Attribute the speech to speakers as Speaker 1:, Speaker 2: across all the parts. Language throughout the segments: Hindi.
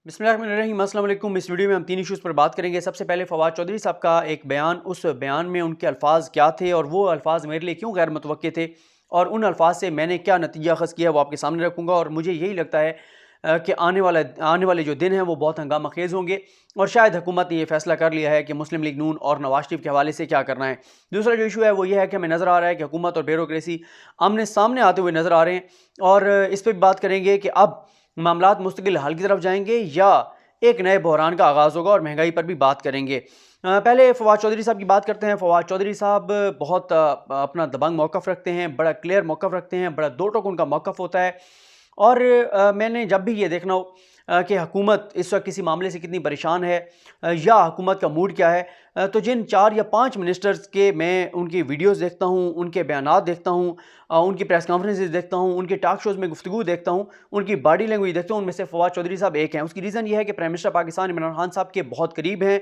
Speaker 1: बिस्मिल्लाहिर्रहमानिर्रहीम, अस्सलाम वालेकुम। इस वीडियो में हम 3 इश्यूज़ पर बात करेंगे। सबसे पहले फवाद चौधरी साहब का एक बयान, उस बयान में उनके अल्फाज क्या थे और वो अल्फाज मेरे लिए क्यों गैर मुतवक्के थे और उन अल्फाज से मैंने क्या नतीजा अख़ज़ किया वो आपके सामने रखूँगा। और मुझे यही लगता है कि आने वाले जो दिन हैं वो बहुत हंगामा खेज़ होंगे और शायद हुकूमत ने ये फैसला कर लिया है कि मुस्लिम लीग नून और नवाज शरीफ के हवाले से क्या करना है। दूसरा जो इशू है वो ये है कि हमें नज़र आ रहा है कि हुकूमत और ब्यूरोक्रेसी आमने सामने आते हुए नज़र आ रहे हैं और इस पर भी बात करेंगे कि अब मामलात मुस्तकिल हल की तरफ जाएंगे या एक नए बहरान का आगाज़ होगा और महंगाई पर भी बात करेंगे। पहले फवाद चौधरी साहब की बात करते हैं। फवाद चौधरी साहब बहुत अपना दबंग मौक़िफ़ रखते हैं, बड़ा क्लियर मौक़िफ़ रखते हैं, बड़ा दो टोक उनका मौक़िफ़ होता है। और मैंने जब भी ये देखना हो कि हुकूमत इस वक्त किसी मामले से कितनी परेशान है या हुकूमत का मूड क्या है, तो जिन 4 या 5 मिनिस्टर्स के मैं उनकी वीडियोस देखता हूँ, उनके बयानात देखता हूँ, उनकी प्रेस कॉन्फ्रेंसेस देखता हूँ, उनके टॉक शोज़ में गुफ्तगू देखता हूँ, उनकी बॉडी लैंग्वेज देखता हूँ, उनमें से फवाद चौधरी साहब एक हैं। उसकी रीज़न ये है कि प्राइम मिनिस्टर पाकिस्तान इमरान खान साहब के बहुत करीब हैं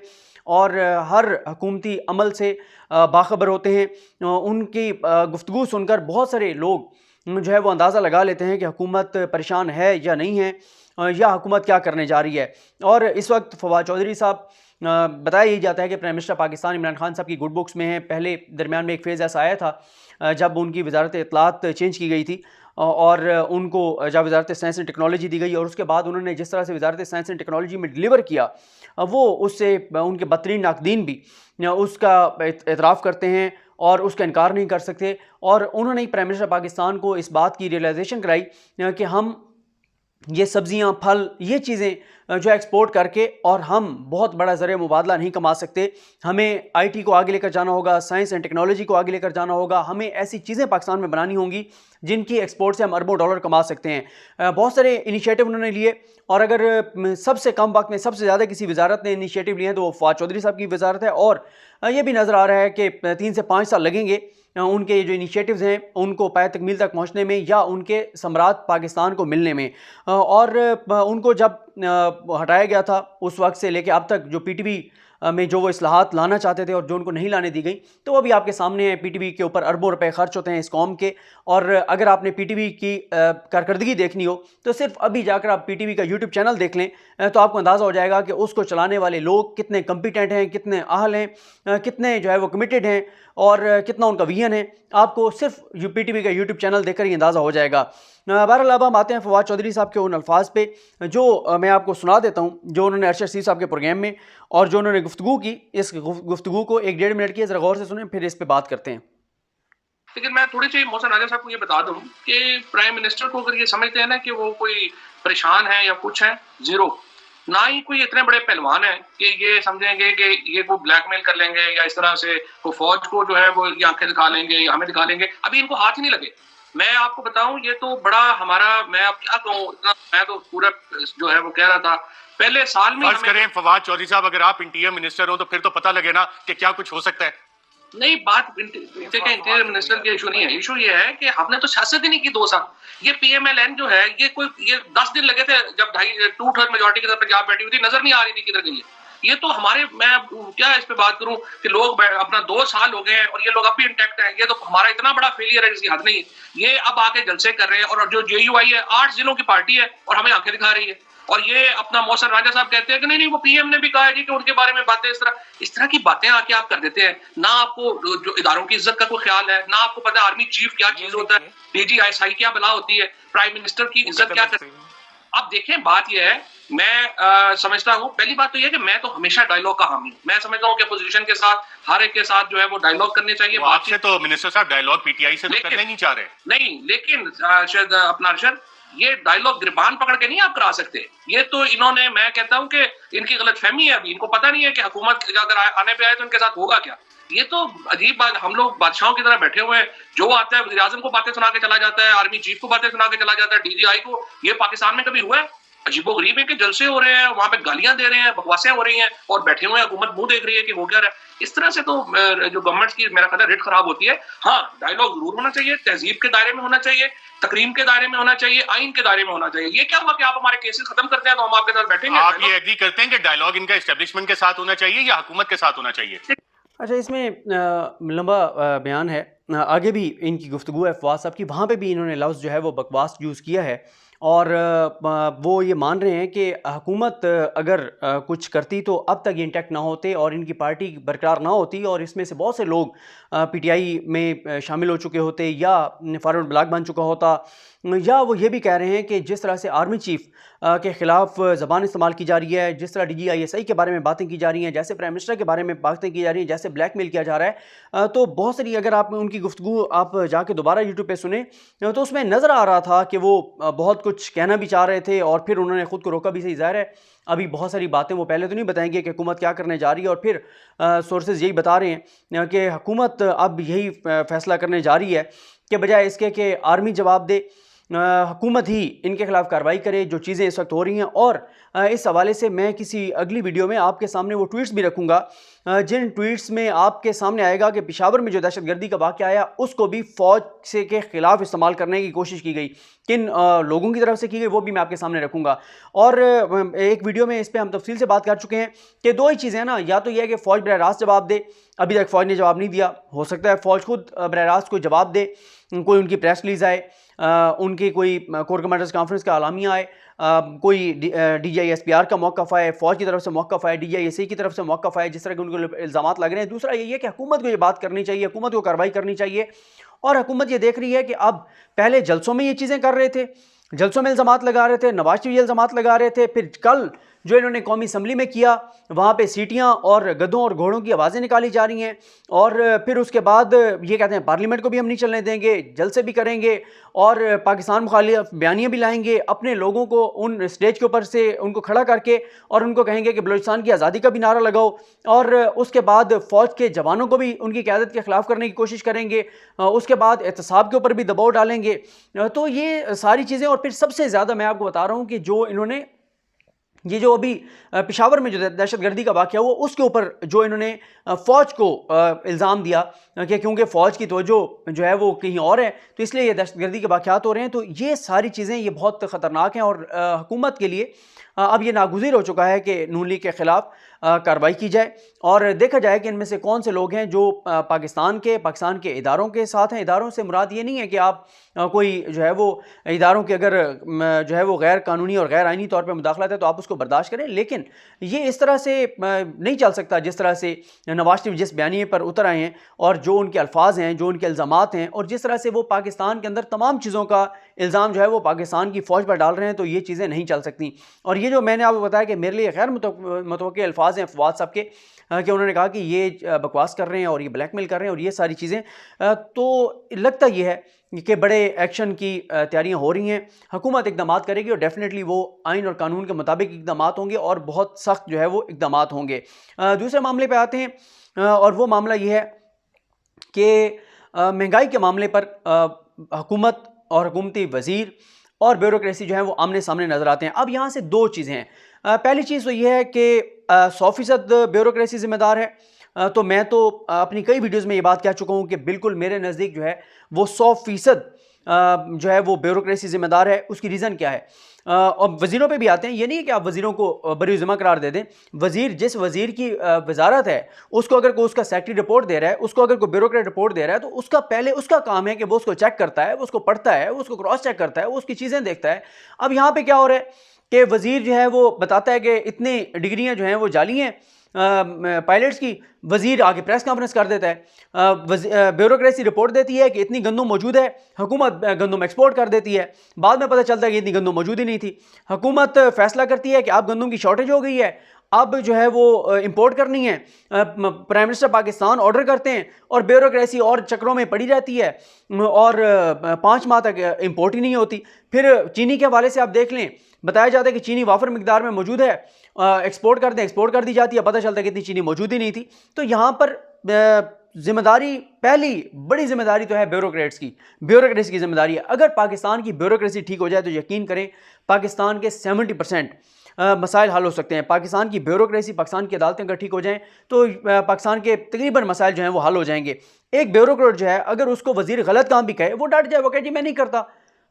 Speaker 1: और हर हुकूमती अमल से बाखबर होते हैं। उनकी गुफ्तगू सुनकर बहुत सारे लोग जो है वो अंदाज़ा लगा लेते हैं कि हुकूमत परेशान है या नहीं है या हुकूमत क्या करने जा रही है। और इस वक्त फवाद चौधरी साहब बताया यही जाता है कि प्राइम मिनिस्टर पाकिस्तान इमरान खान साहब की गुड बुक्स में है। पहले दरमियान में एक फ़ेज़ ऐसा आया था जब उनकी वजारत इत्तलात चेंज की गई थी और उनको जब वजारत साइंस एंड टेक्नोलॉजी दी गई और उसके बाद उन्होंने जिस तरह से वजारत साइंस एंड टेक्नोलॉजी में डिलीवर किया वो उससे उनके बदतरीन नाकदीन भी उसका एतराफ़ करते हैं और उसका इनकार नहीं कर सकते। और उन्होंने ही प्राइम मिनिस्टर पाकिस्तान को इस बात की रियलाइजेशन कराई कि हम ये सब्जियां, फल, ये चीज़ें जो एक्सपोर्ट करके और हम बहुत बड़ा ज़रिया मुबादला नहीं कमा सकते। हमें आईटी को आगे लेकर जाना होगा, साइंस एंड टेक्नोलॉजी को आगे लेकर जाना होगा। हमें ऐसी चीज़ें पाकिस्तान में बनानी होंगी जिनकी एक्सपोर्ट से हम अरबों डॉलर कमा सकते हैं। बहुत सारे इनिशिएटिव उन्होंने लिए और अगर सबसे कम वक्त में सबसे ज़्यादा किसी वजारत ने इनिशिएटिव लिए हैं तो वो फवाद चौधरी साहब की वजारत है। और ये भी नज़र आ रहा है कि 3 से 5 साल लगेंगे उनके जो इनिशिएटिव्स हैं उनको पाए तकमील तक पहुंचने में या उनके सम्राट पाकिस्तान को मिलने में। और उनको जब हटाया गया था उस वक्त से लेके अब तक जो पीटीवी में जो वो इस्लाहात लाना चाहते थे और जो उनको नहीं लाने दी गई तो वो भी आपके सामने है। पीटीवी के ऊपर अरबों रुपए खर्च होते हैं इस कौम के। और अगर आपने पीटीवी की कारकर्दगी देखनी हो तो सिर्फ अभी जाकर आप पीटीवी का यूट्यूब चैनल देख लें तो आपको अंदाज़ा हो जाएगा कि उसको चलाने वाले लोग कितने कम्पिटेंट हैं, कितने अहल हैं, कितने जो है वो कमिटेड हैं और कितना उनका विजन है। आपको सिर्फ पीटीवी का यूट्यूब चैनल देखकर ही अंदाज़ा हो जाएगा। बहरहाल अब हम आते हैं फवाद चौधरी साहब के उन अल्फाज पे जो मैं आपको सुना देता हूँ जो उन्होंने अरशद रशीद साहब के प्रोग्राम में और जो उन्होंने गुफ्तगू की। इस गुफ्तगू को 1-1.5 मिनट की ज़रा गौर से सुने, फिर इस पे बात करते हैं।
Speaker 2: लेकिन मैं थोड़ी सी मोहसिन राजा साहब को ये बता दूं कि प्राइम मिनिस्टर को अगर ये समझते हैं ना कि वो कोई परेशान है या कुछ है, जीरो। ना ही कोई इतने बड़े पहलवान है कि ये समझेंगे कि ये को ब्लैकमेल कर लेंगे या इस तरह से को फौज को जो है वो ये आंखें दिखा लेंगे या हमें दिखा लेंगे। अभी इनको हाथ ही नहीं लगे। मैं आपको बताऊं ये तो बड़ा हमारा, मैं अब क्या कहूँ, मैं तो पूरा जो है वो कह रहा था पहले साल में।
Speaker 3: करें फवाद चौधरी साहब, अगर आप इंटीरियर मिनिस्टर हो तो फिर तो पता लगे ना कि क्या कुछ हो सकता है।
Speaker 2: नहीं, बात इंटीरियर मिनिस्टर के इशू नहीं है। इशू ये है कि हमने तो सियासत ही नहीं की 2 साल। ये पीएमएलएन जो है ये 10 दिन लगे थे जब 2/3 मेजोरिटी के साथ पंजाब बैठी हुई थी, नजर नहीं आ रही थी किधर गई है। ये तो हमारे, मैं क्या इस पे बात करूं कि लोग अपना 2 साल हो गए हैं और ये लोग अब भी इंटैक्ट हैं। ये तो हमारा इतना बड़ा फेलियर है जिसकी हद नहीं है। ये अब आके जलसे कर रहे हैं और जो जेयूआई है 8 जिलों की पार्टी है और हमें आंखें दिखा रही है। और ये अपना मोहसिन राजा साहब कहते हैं कि नहीं वो पीएम ने भी कहा है जी कि उनके बारे में बातें इस तरह की बातें आके आप कर देते हैं। ना आपको जो इदारों की इज्जत का कोई ख्याल है, ना आपको पता है आर्मी चीफ क्या चीज होता है, डीजीआईएसआई क्या बला होती है, प्राइम मिनिस्टर की इज्जत क्या करती है। अब देखें, बात यह है, मैं समझता हूँ पहली बात तो यह कि मैं तो हमेशा डायलॉग का हामी हूँ। मैं समझता हूँ कि अपोजिशन के साथ हर एक के साथ जो है वो डायलॉग करने चाहिए।
Speaker 3: आपसे तो मिनिस्टर साहब डायलॉग पीटीआई से तो करने नहीं चाह रहे।
Speaker 2: नहीं, लेकिन शायद अपना अर्शद, ये डायलॉग गिरबान पकड़ के नहीं आप करा सकते। ये तो इन्होंने, मैं कहता हूं कि इनकी गलतफहमी है। अभी इनको पता नहीं है कि हुकूमत अगर आने पे आए तो इनके साथ होगा क्या। ये तो अजीब बात। हम लोग बादशाहों की तरह बैठे हुए हैं। जो आता है वज़ीर आज़म को बातें सुना के चला जाता है, आर्मी चीफ को बातें सुना के चला जाता है, डीजीआई को। ये पाकिस्तान में कभी हुआ है? अजीबोगरीब है कि जलसे हो रहे हैं, वहां पे गालियां दे रहे हैं, बकवासें हो रही हैं और बैठे हुए हैं, हुकूमत मुंह देख रही है कि हो क्या रहा है। इस तरह से तो जो गवर्नमेंट की मेरा ख्याल है रेट खराब होती है। हाँ, डायलॉग जरूर होना चाहिए, तहजीब के दायरे में होना चाहिए, तकरीम के दायरे में होना चाहिए, आइन के दायरे में होना चाहिए। ये क्या हुआ कि आप हमारे केसेस खत्म करते हैं तो हम आपके साथ बैठेंगे।
Speaker 3: आप ये एग्री करते हैं कि डायलॉग इनका एस्टेब्लिशमेंट के साथ होना चाहिए या हुकूमत के साथ होना चाहिए?
Speaker 1: अच्छा, इसमें लंबा बयान है, आगे भी इनकी गुफ्तगू है फवाद साहब की, वहाँ पे भी इन्होंने लफ्ज़ जो है वो बकवास यूज़ किया है और वो ये मान रहे हैं कि हुकूमत अगर कुछ करती तो अब तक ये इंटैक्ट ना होते और इनकी पार्टी बरकरार ना होती और इसमें से बहुत से लोग पीटीआई में शामिल हो चुके होते या फॉरवर्ड ब्लॉक बन चुका होता। या वो ये भी कह रहे हैं कि जिस तरह से आर्मी चीफ के ख़िलाफ़ ज़बान इस्तेमाल की जा रही है, जिस तरह DGISI के बारे में बातें की जा रही हैं, जैसे प्राइम मिनिस्टर के बारे में बातें की जा रही हैं, जैसे ब्लैकमेल किया जा रहा है, तो बहुत सारी अगर आप उनकी गुफ्तगू आप जाके दोबारा यूट्यूब पे सुने तो उसमें नज़र आ रहा था कि वो बहुत कुछ कहना भी चाह रहे थे और फिर उन्होंने ख़ुद को रोका भी। सही ज़ाहिर है अभी बहुत सारी बातें वो पहले तो नहीं बताएंगे कि हुकूमत क्या करने जा रही है और फिर सोर्सेज यही बता रहे हैं कि हुकूमत अब यही फ़ैसला करने जा रही है कि बजाय इसके कि आर्मी जवाब दे, हुकूमत ही इनके खिलाफ कार्रवाई करे जो चीज़ें इस वक्त हो रही हैं। और इस हवाले से मैं किसी अगली वीडियो में आपके सामने वो ट्वीट्स भी रखूँगा जिन ट्वीट्स में आपके सामने आएगा कि पेशावर में जो दहशतगर्दी का वाक़या आया उसको भी फ़ौज से के ख़िलाफ़ इस्तेमाल करने की कोशिश की गई, किन लोगों की तरफ से की गई वो भी मैं आपके सामने रखूँगा। और एक वीडियो में इस पर हम तफसील से बात कर चुके हैं कि दो ही चीज़ें हैं ना, या तो यह है कि फ़ौज बरह रास्त जवाब दे, अभी तक फ़ौज ने जवाब नहीं दिया, हो सकता है फ़ौज खुद बरह रास्त को जवाब दे, कोई उनकी प्रेस रिलीज़ आए, उनकी कोई कोर कमांडर्स कॉन्फ्रेंस का आलामिया आए, कोई DGISPR का मौक़िफ़ आए, फ़ौज की तरफ से मौक़िफ़ आए, DGISI की तरफ से मौक़िफ़ आए, जिस तरह के उनको इल्ज़ामात लग रहे हैं। दूसरा ये है कि हुकूमत को ये बात करनी चाहिए, हुकूमत को कार्रवाई करनी चाहिए। और हुकूमत ये देख रही है कि अब पहले जलसों में ये चीज़ें कर रहे थे, जलसों में इल्ज़ामात लगा रहे थे, नवाज शरीफ इल्ज़ामात लगा रहे थे, फिर कल जो इन्होंने कौमी असम्बली में किया वहाँ पे सीटियाँ और गधों और घोड़ों की आवाज़ें निकाली जा रही हैं। और फिर उसके बाद ये कहते हैं पार्लियामेंट को भी हम नहीं चलने देंगे, जलसे भी करेंगे और पाकिस्तान मुखालिफ बयानियाँ भी लाएंगे, अपने लोगों को उन स्टेज के ऊपर से उनको खड़ा करके और उनको कहेंगे कि बलूचिस्तान की आज़ादी का भी नारा लगाओ। और उसके बाद फ़ौज के जवानों को भी उनकी क़यादत के ख़िलाफ़ करने की कोशिश करेंगे, उसके बाद एहतसाब के ऊपर भी दबाव डालेंगे। तो ये सारी चीज़ें, और फिर सबसे ज़्यादा मैं आपको बता रहा हूँ कि जो इन्होंने ये जो अभी पेशावर में जो दहशतगर्दी का वाक़या हुआ उसके ऊपर जो इन्होंने फ़ौज को इल्ज़ाम दिया कि क्योंकि फ़ौज की तवज्जो जो है वो कहीं और है तो इसलिए ये दहशतगर्दी के वाक़यात हो रहे हैं। तो ये सारी चीज़ें ये बहुत ख़तरनाक हैं और हुकूमत के लिए अब ये नागुज़ीर हो चुका है कि नून लीग के ख़िलाफ़ कार्रवाई की जाए और देखा जाए कि इनमें से कौन से लोग हैं जो पाकिस्तान के इदारों के साथ हैं। इदारों से मुराद ये नहीं है कि आप कोई जो है वो इदारों के अगर जो है वो गैर कानूनी और गैर आइनी तौर पे मुदाखलत है तो आप उसको बर्दाश्त करें, लेकिन ये इस तरह से नहीं चल सकता जिस तरह से नवाज शरीफ जिस बयानिए पर उतर आए हैं और जो उनके अल्फाज हैं, जो उनके इल्ज़ामात हैं और जिस तरह से वो पाकिस्तान के अंदर तमाम चीज़ों का इल्ज़ाम जो है वो पाकिस्तान की फ़ौज पर डाल रहे हैं, तो ये चीज़ें नहीं चल सकती। और ये जो मैंने आपको बताया कि मेरे लिए गैर मुतवक्किल अल्फाज हैं फवाद साहब के कि उन्होंने कहा कि ये बकवास कर रहे हैं और ये ब्लैकमेल कर रहे हैं और ये सारी चीज़ें, तो लगता ये है कि बड़े एक्शन की तैयारियां हो रही हैं। हुकूमत इक़दाम करेगी और डेफिनेटली वो आइन और कानून के मुताबिक इक़दाम होंगे और बहुत सख्त जो है वो इक़दाम होंगे। दूसरे मामले पे आते हैं और वो मामला ये है कि महंगाई के मामले पर हुकूमत और हुकूमती वज़ीर और ब्यूरोक्रेसी जो है वो आमने सामने नज़र आते हैं। अब यहाँ से दो चीज़ें हैं। पहली चीज़ तो ये है कि 100% ब्यूरोक्रेसी ज़िम्मेदार है। तो मैं तो अपनी कई वीडियोज़ में ये बात कह चुका हूँ कि बिल्कुल मेरे नज़दीक जो है वो 100% जो है वो ब्यूरोक्रेसी ज़िम्मेदार है। उसकी रीज़न क्या है? और वज़ीरों पे भी आते हैं, ये नहीं है कि आप वज़ीरों को बरी ज़िम्मा करार दे दें। वज़ीर जिस वज़ीर की वज़ारत है उसको अगर कोई उसका सेक्रेटरी रिपोर्ट दे रहा है, उसको अगर कोई ब्यूरोक्रेट रिपोर्ट दे रहा है तो उसका पहले उसका काम है कि वो उसको चेक करता है, वो उसको पढ़ता है, वो उसको क्रॉस चेक करता है, वो उसकी चीज़ें देखता है। अब यहाँ पर क्या हो रहा है कि वज़ीर जो है वो बताता है कि इतनी डिग्रियाँ जो हैं वो जाली हैं पायलट्स की, वज़ीर आगे प्रेस कॉन्फ्रेंस कर देता है। ब्यूरोक्रेसी रिपोर्ट देती है कि इतनी गंदम मौजूद है, हुकूमत गंदम एक्सपोर्ट कर देती है, बाद में पता चलता है कि इतनी गंदम मौजूद ही नहीं थी। हुकूमत फैसला करती है कि अब गंदम की शॉर्टेज हो गई है, अब जो है वो इंपोर्ट करनी है। प्राइम मिनिस्टर पाकिस्तान ऑर्डर करते हैं और ब्यूरोक्रेसी और चक्रों में पड़ी रहती है और 5 माह तक इंपोर्ट ही नहीं होती। फिर चीनी के हवाले से आप देख लें, बताया जाता है कि चीनी वाफर मिकदार में मौजूद है, एक्सपोर्ट करते हैं, एक्सपोर्ट कर दी जाती है, पता चलता है कि इतनी चीनी मौजूद ही नहीं थी। तो यहाँ पर जिम्मेदारी, पहली बड़ी जिम्मेदारी तो है ब्यूरोक्रेट्स की, ब्यूरोक्रेसी की जिम्मेदारी है। अगर पाकिस्तान की ब्यूरोक्रेसी ठीक हो जाए तो यकीन करें पाकिस्तान के 70% मसाइल हल हो सकते हैं। पाकिस्तान की ब्यूरोक्रेसी, पाकिस्तान की अदालतें अगर ठीक हो जाएं तो पाकिस्तान के तकरीबन मसाइल जो हैं वो हल हो जाएंगे। एक ब्यूरोक्रेट जो है अगर उसको वज़ीर गलत काम भी कहे वो डट जाए, वो कहे जी मैं नहीं करता,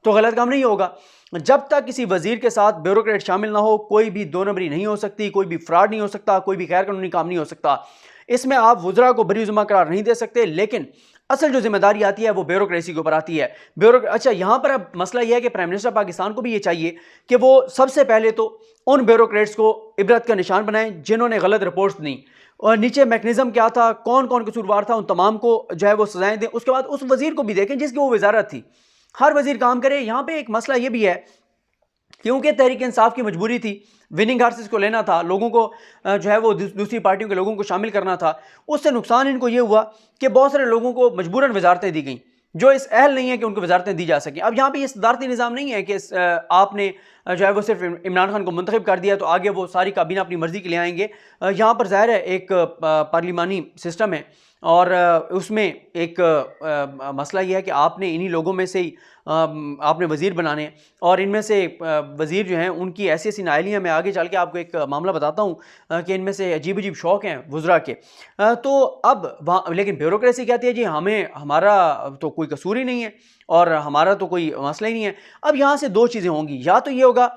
Speaker 1: तो गलत काम नहीं होगा। जब तक किसी वज़ीर के साथ ब्यूरोक्रेट शामिल ना हो कोई भी दो नंबरी नहीं हो सकती, कोई भी फ्रॉड नहीं हो सकता, कोई भी गैर कानूनी काम नहीं हो सकता। इसमें आप वज़रा को बरी ज़िम्मा करार नहीं दे सकते, लेकिन असल जो जिम्मेदारी आती है वो ब्यूरोक्रेसी के ऊपर आती है। अच्छा, यहाँ पर अब मसला यह है कि प्राइम मिनिस्टर पाकिस्तान को भी ये चाहिए कि वो सबसे पहले तो उन ब्यूरोक्रेट्स को इबरत का निशान बनाएं जिन्होंने गलत रिपोर्ट्स दी, और नीचे मैकेनिज्म क्या था, कौन कौन कसूरवार था, उन तमाम को जो है वो सजाएं दें। उसके बाद उस वजीर को भी देखें जिसकी वो वजारत थी। हर वजीर काम करे। यहाँ पे एक मसला ये भी है, क्योंकि तहरीक इंसाफ की मजबूरी थी, विनिंग हार्सेस को लेना था, लोगों को जो है वो दूसरी पार्टियों के लोगों को शामिल करना था। उससे नुकसान इनको ये हुआ कि बहुत सारे लोगों को मजबूरन वजारतें दी गई जो इस अहल नहीं है कि उनको वजारतें दी जा सकें। अब यहाँ पे ये सदारती निज़ाम नहीं है कि आपने जो है वो सिर्फ इमरान खान को मुंतखब कर दिया तो आगे वो सारी काबीना अपनी मर्जी के लिए आएंगे। यहाँ पर ज़ाहिर है एक पार्लिमानी सिस्टम है और उसमें एक मसला यह है कि आपने इन्हीं लोगों में से ही आपने वज़ीर बनाने, और इनमें से वज़ीर जो हैं उनकी ऐसी ऐसी नाअहलियाँ, मैं आगे चल के आपको एक मामला बताता हूँ कि इनमें से अजीब अजीब शौक़ हैं वज़रा के। तो अब वहाँ लेकिन ब्यूरोक्रेसी कहती है जी हमारा तो कोई कसूर ही नहीं है और हमारा तो कोई मसला ही नहीं है। अब यहाँ से दो चीज़ें होंगी, या तो ये होगा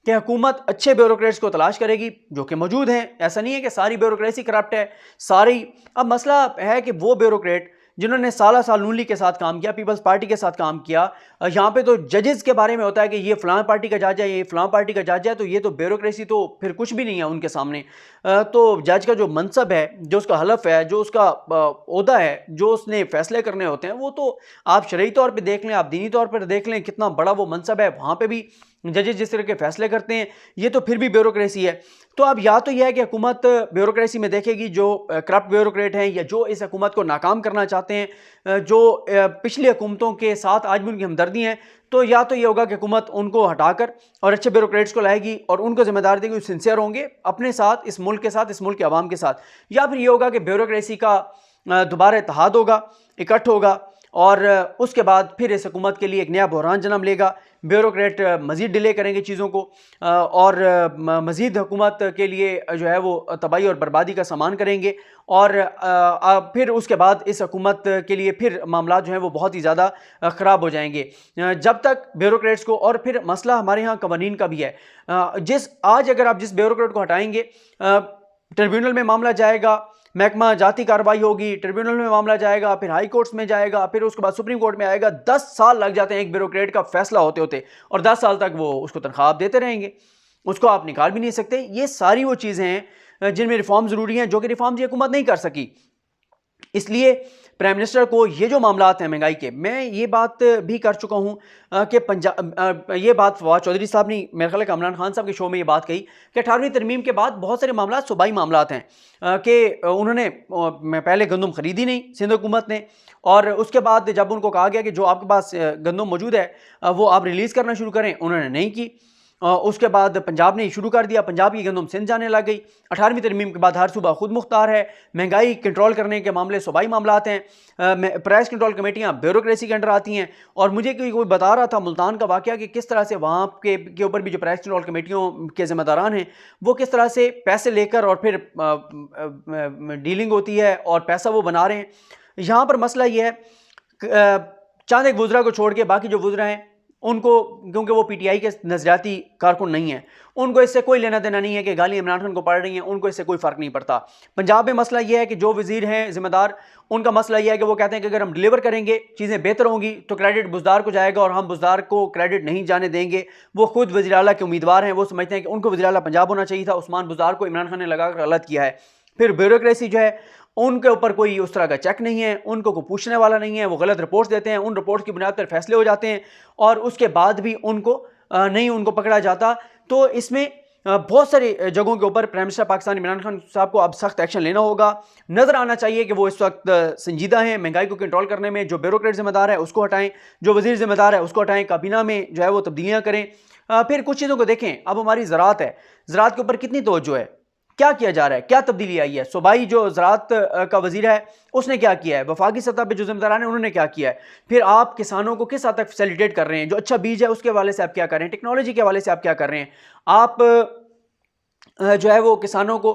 Speaker 1: कि हुकूमत अच्छे ब्यूरोक्रेट्स को तलाश करेगी जो कि मौजूद हैं, ऐसा नहीं है कि सारी ब्यूरोक्रेसी करप्ट है सारी। अब मसला है कि वो ब्यूरोक्रेट जिन्होंने साल नून लीग के साथ काम किया, पीपल्स पार्टी के साथ काम किया, यहाँ पे तो जजेस के बारे में होता है कि ये फलां पार्टी का जज है, ये फलां पार्टी का जज है, तो ये तो ब्यूरोक्रेसी तो फिर कुछ भी नहीं है उनके सामने। तो जज का जो मनसब है, जो उसका हलफ है, जो उसका ओहदा है, जो उसने फैसले करने होते हैं, वो तो आप शरई तौर पर देख लें, आप दीनी तौर पर देख लें कितना बड़ा वो मनसब है, वहाँ पर भी जजेस जिस तरह के फैसले करते हैं, ये तो फिर भी ब्यूरोक्रेसी है। तो अब या तो यह है कि हुकूमत ब्यूरोक्रेसी में देखेगी जो करप्ट ब्यूरोक्रेट हैं या जो इस हुकूमत को नाकाम करना चाहते हैं, जो पिछली हुकूमतों के साथ आज भी उनकी हमदर्दी हैं, तो या तो ये होगा कि हुकूमत उनको हटाकर और अच्छे ब्यूरोक्रेट्स को लाएगी और उनको जिम्मेदारी देगी, सिंसियर होंगे अपने साथ, इस मुल्क के साथ, इस मुल्क के अवाम के साथ, या फिर ये होगा कि ब्यूरोक्रेसी का दोबारा इत्तेहाद होगा, इकट्ठ होगा और उसके बाद फिर इस हुकूमत के लिए एक नया बहरान जन्म लेगा। ब्यूरोक्रेट मज़ीद डिले करेंगे चीज़ों को और मज़ीद हुकूमत के लिए जो है वो तबाही और बर्बादी का सामान करेंगे, और फिर उसके बाद इस हुकूमत के लिए फिर मामला जो हैं वो बहुत ही ज़्यादा ख़राब हो जाएंगे जब तक ब्यूरोक्रेट्स को। और फिर मसला हमारे यहाँ कवानीन का भी है। आज अगर आप जिस ब्यूरोक्रेट को हटाएंगे, ट्रिब्यूनल में मामला जाएगा, महकमा जाती कार्रवाई होगी, ट्रिब्यूनल में मामला जाएगा, फिर हाई कोर्ट्स में जाएगा, फिर उसके बाद सुप्रीम कोर्ट में आएगा। 10 साल लग जाते हैं एक ब्यूरोक्रेट का फैसला होते होते, और 10 साल तक वो उसको तनख्वाह देते रहेंगे, उसको आप निकाल भी नहीं सकते। ये सारी वो चीज़ें हैं जिनमें रिफॉर्म ज़रूरी हैं, जो कि रिफॉर्म ये हुकूमत नहीं कर सकी। इसलिए प्राइम मिनिस्टर को ये जो मामलात हैं महंगाई के, मैं ये बात भी कर चुका हूँ कि ये बात फवाद चौधरी साहब ने मेरे ख्याल है इमरान खान साहब के शो में ये बात कही कि 18वीं तरमीम के बाद बहुत सारे मामलात सूबाई मामलात हैं कि उन्होंने पहले गंदम ख़रीदी नहीं सिंध हुकूमत ने, और उसके बाद जब उनको कहा गया कि जो आपके पास गंदम मौजूद है वो आप रिलीज़ करना शुरू करें, उन्होंने नहीं की। उसके बाद पंजाब ने शुरू कर दिया, पंजाब की गंदम सिंध जाने लग गई। 18वीं तरमीम के बाद हर सूबा खुद मुख्तार है। महंगाई कंट्रोल करने के मामले सूबाई मामलात हैं। प्राइस कंट्रोल कमेटियाँ ब्यूरोक्रेसी के अंडर आती हैं। और मुझे कोई बता रहा था मुल्तान का वाक़या कि किस तरह से वहाँ के ऊपर भी जो प्राइस कंट्रोल कमेटियों के ज़िम्मेदारान हैं वो किस तरह से पैसे लेकर और फिर डीलिंग होती है और पैसा वो बना रहे हैं। यहाँ पर मसला ये है चंद एक वज़रा को छोड़ के बाकी जो वज़रा हैं उनको, क्योंकि वो पीटीआई के नज़रियाती कारकुन नहीं है, उनको इससे कोई लेना देना नहीं है कि गाली इमरान खान को पड़ रही हैं, उनको इससे कोई फ़र्क नहीं पड़ता। पंजाब में मसला ये है कि जो वज़ीर हैं ज़िम्मेदार, उनका मसला ये है कि वो कहते हैं कि अगर हम डिलीवर करेंगे चीज़ें बेहतर होंगी तो क्रेडिट बुज़दार को जाएगा और हम बुज़दार को क्रेडिट नहीं जाने देंगे। वो खुद वज़ीर आला के उम्मीदवार हैं, वो समझते हैं कि उनको वज़ीर आला पंजाब होना चाहिए था, उस्मान बुज़दार को इमरान खान ने लगाकर गलत किया है। फिर ब्यूरोक्रेसी जो है उनके ऊपर कोई उस तरह का चेक नहीं है, उनको कोई पूछने वाला नहीं है, वो गलत रिपोर्ट्स देते हैं, उन रिपोर्ट्स की बुनियाद पर फैसले हो जाते हैं और उसके बाद भी उनको पकड़ा जाता। तो इसमें बहुत सारी जगहों के ऊपर प्राइम मिनिस्टर पाकिस्तान इमरान खान साहब को अब सख्त एक्शन लेना होगा। नज़र आना चाहिए कि वो इस वक्त संजीदा हैं महंगाई को कंट्रोल करने में। जो ब्यूरोक्रेट जिम्मेदार है उसको हटाएं, जो वज़ीर जिम्मेदार है उसको हटाएं, काबीना में जो है वो तब्दीलियाँ करें। फिर कुछ चीज़ों को देखें। अब हमारी ज़राअत है, ज़राअत के ऊपर कितनी तवज्जो है, क्या किया जा रहा है, क्या तब्दीली आई है। सूबाई जो ज़राअत का वज़ीर है उसने क्या किया है, वफाकी सतह पे जो ज़िम्मेदारान हैं उन्होंने क्या किया है। फिर आप किसानों को किस हद तक फैसिलिटेट कर रहे हैं, जो अच्छा बीज है उसके हवाले से आप क्या कर रहे हैं, टेक्नोलॉजी के हवाले से आप क्या कर रहे हैं। आप जो है वो किसानों को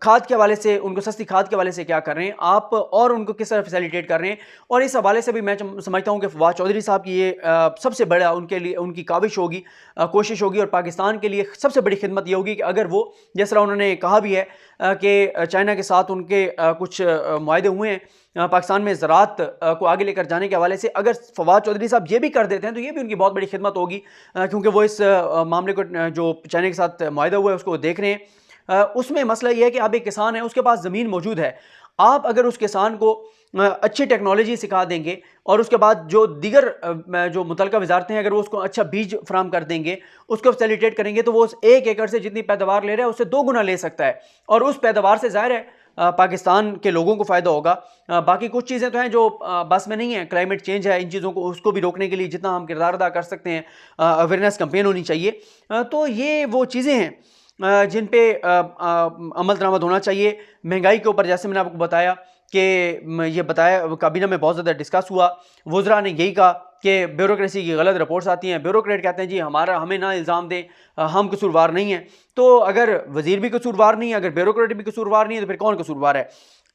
Speaker 1: खाद के हवाले से, उनको सस्ती खाद के हवाले से क्या कर रहे हैं आप, और उनको किस तरह फैसिलिटेट कर रहे हैं। और इस हवाले से भी मैं समझता हूँ कि फवाद चौधरी साहब की ये सबसे बड़ा उनके लिए उनकी काविश होगी, कोशिश होगी, और पाकिस्तान के लिए सबसे बड़ी खिदमत ये होगी कि अगर वो जिस तरह उन्होंने कहा भी है कि चाइना के साथ उनके कुछ मुआहदे हुए हैं पाकिस्तान में ज़राअत को आगे लेकर जाने के हवाले से अगर फवाद चौधरी साहब ये भी कर देते हैं तो ये भी उनकी बहुत बड़ी खिदमत होगी, क्योंकि वो इस मामले को जो चाइना के साथ मुआहदा हुआ है उसको देख रहे हैं। उसमें मसला ये है कि अब एक किसान है, उसके पास ज़मीन मौजूद है, आप अगर उस किसान को अच्छी टेक्नोलॉजी सिखा देंगे और उसके बाद जो दीगर जो मुतलका वजारतें हैं अगर वो उसको अच्छा बीज फराम कर देंगे, उसको फैसिलिटेट करेंगे, तो वो उस 1 एकड़ से जितनी पैदावार ले रहा है उससे 2 गुना ले सकता है और उस पैदावार से ज़ाहिर है पाकिस्तान के लोगों को फ़ायदा होगा। बाकी कुछ चीज़ें तो हैं जो बस में नहीं है, क्लाइमेट चेंज है, इन चीज़ों को उसको भी रोकने के लिए जितना हम किरदार अदा कर सकते हैं, अवेयरनेस कैंपेन होनी चाहिए। तो ये वो चीज़ें हैं जिन पे अमल दरामद होना चाहिए। महंगाई के ऊपर जैसे मैंने आपको बताया कि ये बताया काबीना में बहुत ज़्यादा डिस्कस हुआ, वज़रा ने यही कहा कि ब्यूरोक्रेसी की गलत रिपोर्ट्स आती हैं, ब्यूरोक्रेट कहते हैं जी हमें ना इल्ज़ाम दें, हम कसूरवार नहीं हैं। तो अगर वज़ीर भी कसूरवार नहीं है, अगर ब्यूरोक्रेट भी कसूरवार नहीं है, तो फिर कौन कसूरवार है?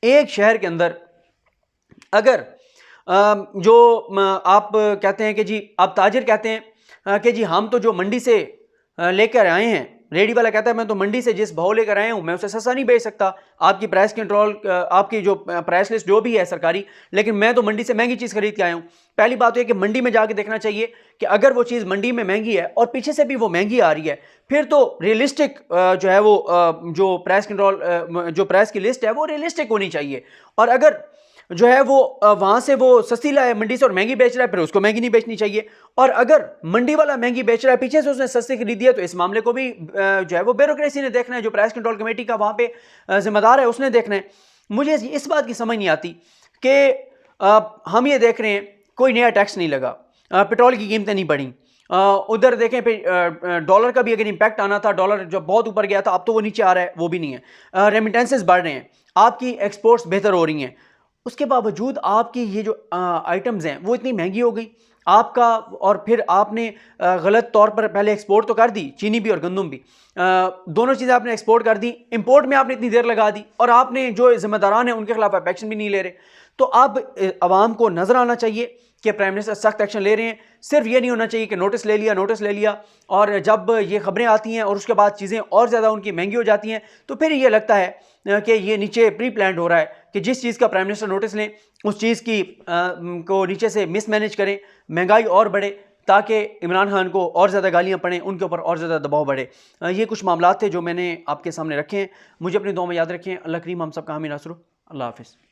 Speaker 1: एक शहर के अंदर अगर जो आप कहते हैं कि जी आप ताजिर कहते हैं कि जी हम तो जो मंडी से लेकर आए हैं, रेडी वाला कहता है मैं तो मंडी से जिस भाव लेकर आया हूं मैं उसे सस्ता नहीं बेच सकता, आपकी प्राइस कंट्रोल, आपकी जो प्राइस लिस्ट जो भी है सरकारी, लेकिन मैं तो मंडी से महंगी चीज़ खरीद के आया हूं। पहली बात तो यह कि मंडी में जाके देखना चाहिए कि अगर वो चीज़ मंडी में महंगी है और पीछे से भी वो महंगी आ रही है, फिर तो रियलिस्टिक जो है वो जो प्राइस कंट्रोल जो प्राइस की लिस्ट है वो रियलिस्टिक होनी चाहिए। और अगर जो है वो वहाँ से वो सस्ती लाए मंडी से और महंगी बेच रहा है, फिर उसको महंगी नहीं बेचनी चाहिए। और अगर मंडी वाला महंगी बेच रहा है, पीछे से उसने सस्ती खरीदी है, तो इस मामले को भी जो है वो ब्यूरोक्रेसी ने देखना है, जो प्राइस कंट्रोल कमेटी का वहाँ पे जिम्मेदार है उसने देखना है। मुझे इस बात की समझ नहीं आती कि हम ये देख रहे हैं कोई नया टैक्स नहीं लगा, पेट्रोल की कीमतें नहीं बढ़ी, उधर देखें पे डॉलर का भी अगर इम्पैक्ट आना था, डॉलर जो बहुत ऊपर गया था अब तो वो नीचे आ रहा है, वो भी नहीं है, रेमिटेंसेस बढ़ रहे हैं, आपकी एक्सपोर्ट्स बेहतर हो रही हैं, उसके बावजूद आपकी ये जो आइटम्स हैं वो इतनी महंगी हो गई आपका। और फिर आपने गलत तौर पर पहले एक्सपोर्ट तो कर दी, चीनी भी और गंदम भी, दोनों चीज़ें आपने एक्सपोर्ट कर दी, इंपोर्ट में आपने इतनी देर लगा दी और आपने जो जिम्मेदारान हैं उनके खिलाफ आप एक्शन भी नहीं ले रहे। तो अब आवाम को नजर आना चाहिए कि प्राइम मिनिस्टर सख्त एक्शन ले रहे हैं। सिर्फ ये नहीं होना चाहिए कि नोटिस ले लिया और जब ये खबरें आती हैं और उसके बाद चीज़ें और ज़्यादा उनकी महंगी हो जाती हैं तो फिर ये लगता है कि ये नीचे प्री प्लान्ड हो रहा है कि जिस चीज़ का प्राइम मिनिस्टर नोटिस लें उस चीज़ की को नीचे से मिसमैनेज करें, महंगाई और बढ़े ताकि इमरान खान को और ज़्यादा गालियाँ पड़ें, उनके ऊपर और ज़्यादा दबाव बढ़े। ये कुछ मामलात थे जो मैंने आपके सामने रखे हैं। मुझे अपनी दुआ में याद रखें। अल्लाह करीम हम सब का हामी नासर हो। अल्लाह हाफ़िज़।